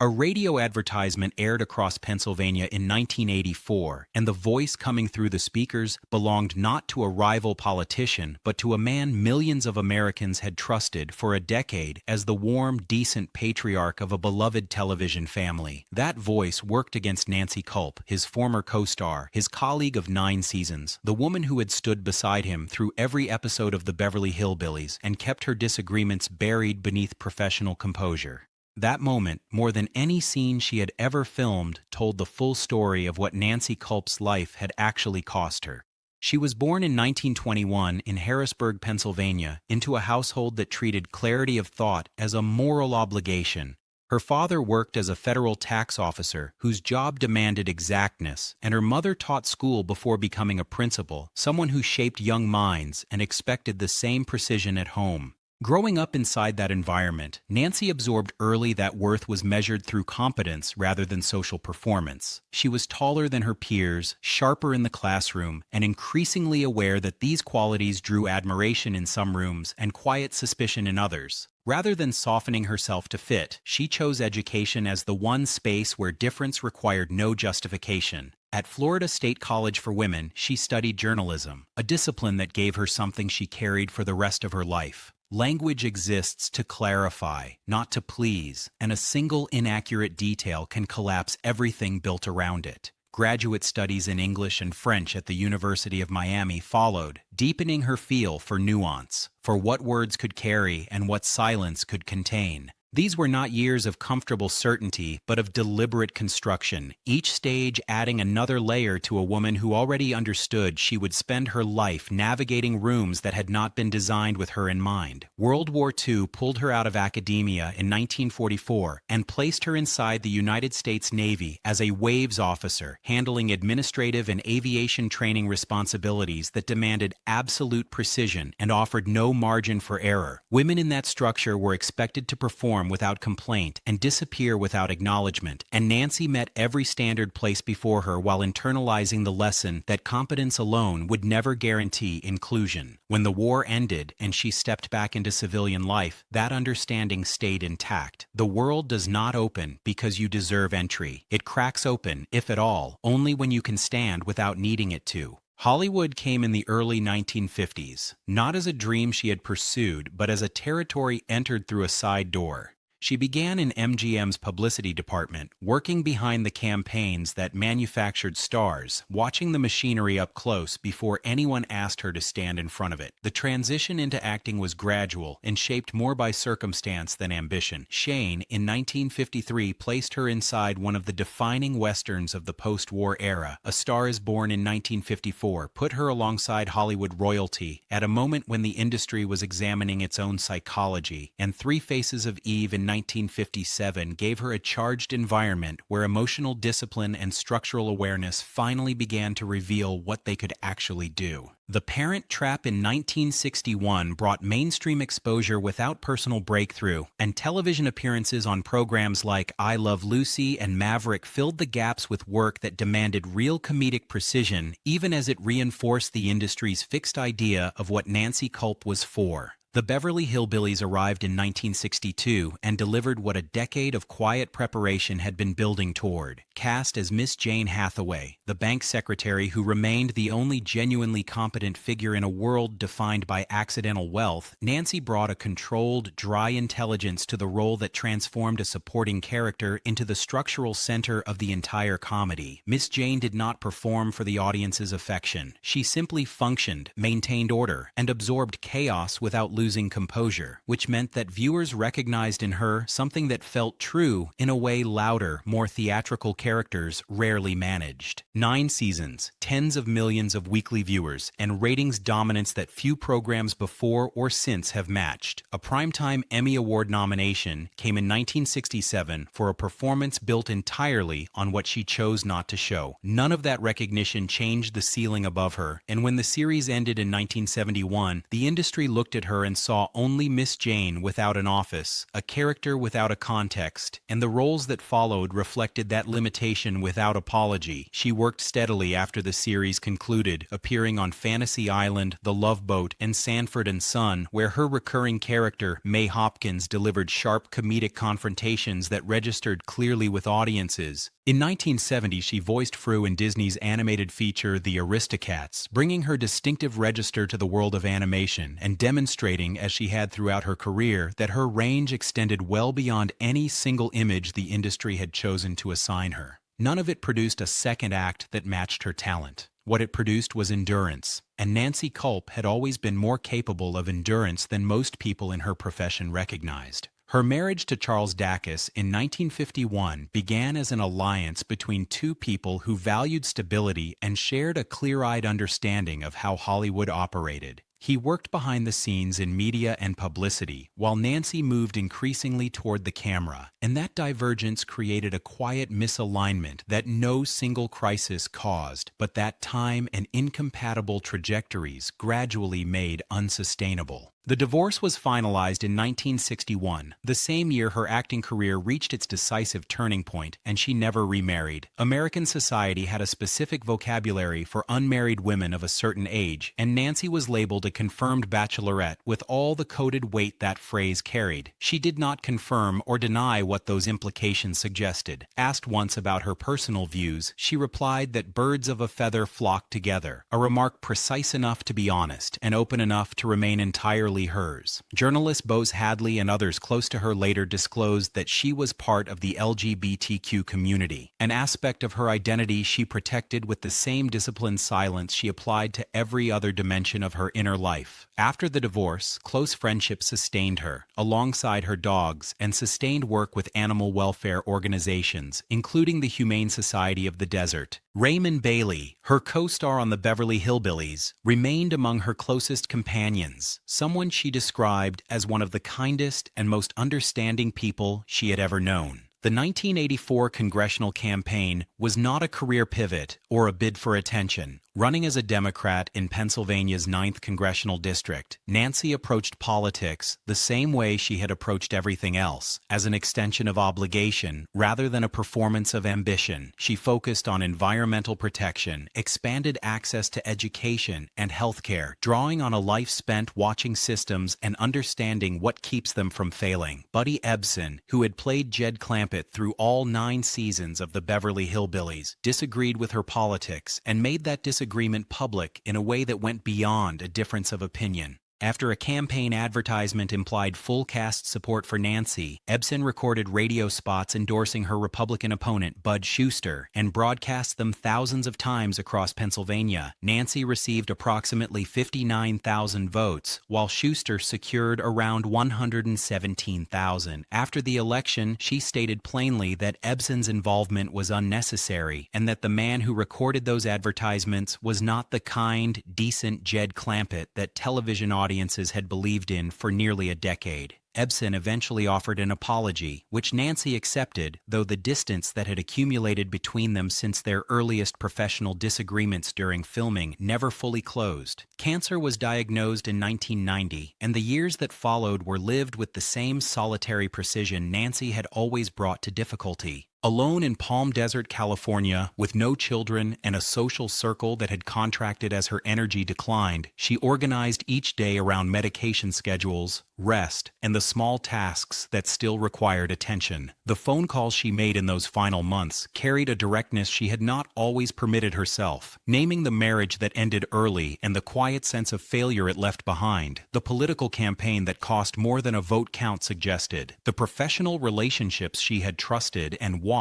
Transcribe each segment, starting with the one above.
A radio advertisement aired across Pennsylvania in 1984, and the voice coming through the speakers belonged not to a rival politician, but to a man millions of Americans had trusted for a decade as the warm, decent patriarch of a beloved television family. That voice worked against Nancy Kulp, his former co-star, his colleague of 9 seasons, the woman who had stood beside him through every episode of the Beverly Hillbillies and kept her disagreements buried beneath professional composure. That moment, more than any scene she had ever filmed, told the full story of what Nancy Kulp's life had actually cost her. She was born in 1921 in Harrisburg, Pennsylvania, into a household that treated clarity of thought as a moral obligation. Her father worked as a federal tax officer whose job demanded exactness, and her mother taught school before becoming a principal, someone who shaped young minds and expected the same precision at home. Growing up inside that environment, Nancy absorbed early that worth was measured through competence rather than social performance. She was taller than her peers, sharper in the classroom, and increasingly aware that these qualities drew admiration in some rooms and quiet suspicion in others. Rather than softening herself to fit, she chose education as the one space where difference required no justification. At Florida State College for Women, she studied journalism, a discipline that gave her something she carried for the rest of her life. Language exists to clarify, not to please, and a single inaccurate detail can collapse everything built around it. Graduate studies in English and French at the University of Miami followed, deepening her feel for nuance, for what words could carry and what silence could contain. These were not years of comfortable certainty, but of deliberate construction, each stage adding another layer to a woman who already understood she would spend her life navigating rooms that had not been designed with her in mind. World War II pulled her out of academia in 1944 and placed her inside the United States Navy as a waves officer, handling administrative and aviation training responsibilities that demanded absolute precision and offered no margin for error. Women in that structure were expected to perform without complaint and disappear without acknowledgement, and Nancy met every standard placed before her while internalizing the lesson that competence alone would never guarantee inclusion. When the war ended and she stepped back into civilian life, that understanding stayed intact. The world does not open because you deserve entry. It cracks open, if at all, only when you can stand without needing it to. Hollywood came in the early 1950s, not as a dream she had pursued, but as a territory entered through a side door. She began in MGM's publicity department, working behind the campaigns that manufactured stars, watching the machinery up close before anyone asked her to stand in front of it. The transition into acting was gradual and shaped more by circumstance than ambition. Shane, in 1953, placed her inside one of the defining westerns of the post-war era. A Star is Born in 1954 put her alongside Hollywood royalty at a moment when the industry was examining its own psychology, and Three Faces of Eve in 1957 gave her a charged environment where emotional discipline and structural awareness finally began to reveal what they could actually do. The Parent Trap in 1961 brought mainstream exposure without personal breakthrough, and television appearances on programs like I Love Lucy and Maverick filled the gaps with work that demanded real comedic precision, even as it reinforced the industry's fixed idea of what Nancy Kulp was for. The Beverly Hillbillies arrived in 1962 and delivered what a decade of quiet preparation had been building toward. Cast as Miss Jane Hathaway, the bank secretary who remained the only genuinely competent figure in a world defined by accidental wealth, Nancy brought a controlled, dry intelligence to the role that transformed a supporting character into the structural center of the entire comedy. Miss Jane did not perform for the audience's affection. She simply functioned, maintained order, and absorbed chaos without losing composure, which meant that viewers recognized in her something that felt true in a way louder, more theatrical characters rarely managed. 9 seasons, tens of millions of weekly viewers, and ratings dominance that few programs before or since have matched. A Primetime Emmy Award nomination came in 1967 for a performance built entirely on what she chose not to show. None of that recognition changed the ceiling above her, and when the series ended in 1971, the industry looked at her and and saw only Miss Jane without an office, a character without a context, and the roles that followed reflected that limitation without apology. She worked steadily after the series concluded, appearing on Fantasy Island, The Love Boat, and Sanford and Son, where her recurring character, May Hopkins, delivered sharp comedic confrontations that registered clearly with audiences. In 1970, she voiced Fru in Disney's animated feature The Aristocats, bringing her distinctive register to the world of animation and demonstrating, as she had throughout her career, that her range extended well beyond any single image the industry had chosen to assign her. None of it produced a second act that matched her talent. What it produced was endurance, and Nancy Kulp had always been more capable of endurance than most people in her profession recognized. Her marriage to Charles Dacus in 1951 began as an alliance between two people who valued stability and shared a clear-eyed understanding of how Hollywood operated. He worked behind the scenes in media and publicity, while Nancy moved increasingly toward the camera, and that divergence created a quiet misalignment that no single crisis caused, but that time and incompatible trajectories gradually made unsustainable. The divorce was finalized in 1961, the same year her acting career reached its decisive turning point, and she never remarried. American society had a specific vocabulary for unmarried women of a certain age, and Nancy was labeled a confirmed bachelorette with all the coded weight that phrase carried. She did not confirm or deny what those implications suggested. Asked once about her personal views, she replied that birds of a feather flock together, a remark precise enough to be honest and open enough to remain entirely hers. Journalist Bose Hadley and others close to her later disclosed that she was part of the LGBTQ community, an aspect of her identity she protected with the same disciplined silence she applied to every other dimension of her inner life. After the divorce, close friendships sustained her, alongside her dogs, and sustained work with animal welfare organizations, including the Humane Society of the Desert. Raymond Bailey, her co-star on the Beverly Hillbillies, remained among her closest companions, someone she described as one of the kindest and most understanding people she had ever known. The 1984 congressional campaign was not a career pivot or a bid for attention. Running as a Democrat in Pennsylvania's 9th Congressional District, Nancy approached politics the same way she had approached everything else, as an extension of obligation rather than a performance of ambition. She focused on environmental protection, expanded access to education and healthcare, drawing on a life spent watching systems and understanding what keeps them from failing. Buddy Ebsen, who had played Jed Clampett through all 9 seasons of the Beverly Hillbillies, disagreed with her politics and made that disagreement public in a way that went beyond a difference of opinion. After a campaign advertisement implied full cast support for Nancy, Ebsen recorded radio spots endorsing her Republican opponent, Bud Shuster, and broadcast them thousands of times across Pennsylvania. Nancy received approximately 59,000 votes, while Shuster secured around 117,000. After the election, she stated plainly that Ebsen's involvement was unnecessary, and that the man who recorded those advertisements was not the kind, decent Jed Clampett that television audiences had believed in for nearly a decade. Ebsen eventually offered an apology, which Nancy accepted, though the distance that had accumulated between them since their earliest professional disagreements during filming never fully closed. Cancer was diagnosed in 1990, and the years that followed were lived with the same solitary precision Nancy had always brought to difficulty. Alone in Palm Desert, California, with no children and a social circle that had contracted as her energy declined, she organized each day around medication schedules, rest, and the small tasks that still required attention. The phone calls she made in those final months carried a directness she had not always permitted herself, naming the marriage that ended early and the quiet sense of failure it left behind, the political campaign that cost more than a vote count suggested, the professional relationships she had trusted and watched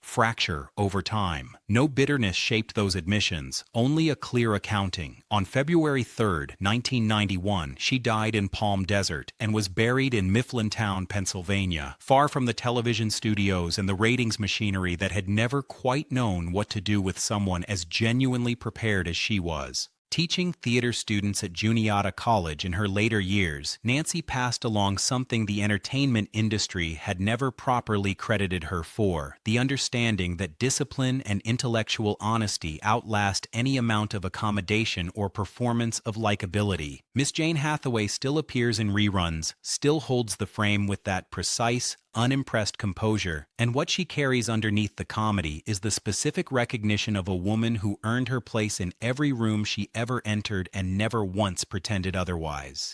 fracture over time. No bitterness shaped those admissions, only a clear accounting. On February 3, 1991, she died in Palm Desert and was buried in Mifflintown, Pennsylvania, far from the television studios and the ratings machinery that had never quite known what to do with someone as genuinely prepared as she was. Teaching theater students at Juniata College in her later years, Nancy passed along something the entertainment industry had never properly credited her for: the understanding that discipline and intellectual honesty outlast any amount of accommodation or performance of likability. Miss Jane Hathaway still appears in reruns, still holds the frame with that precise, unimpressed composure, and what she carries underneath the comedy is the specific recognition of a woman who earned her place in every room she ever entered and never once pretended otherwise.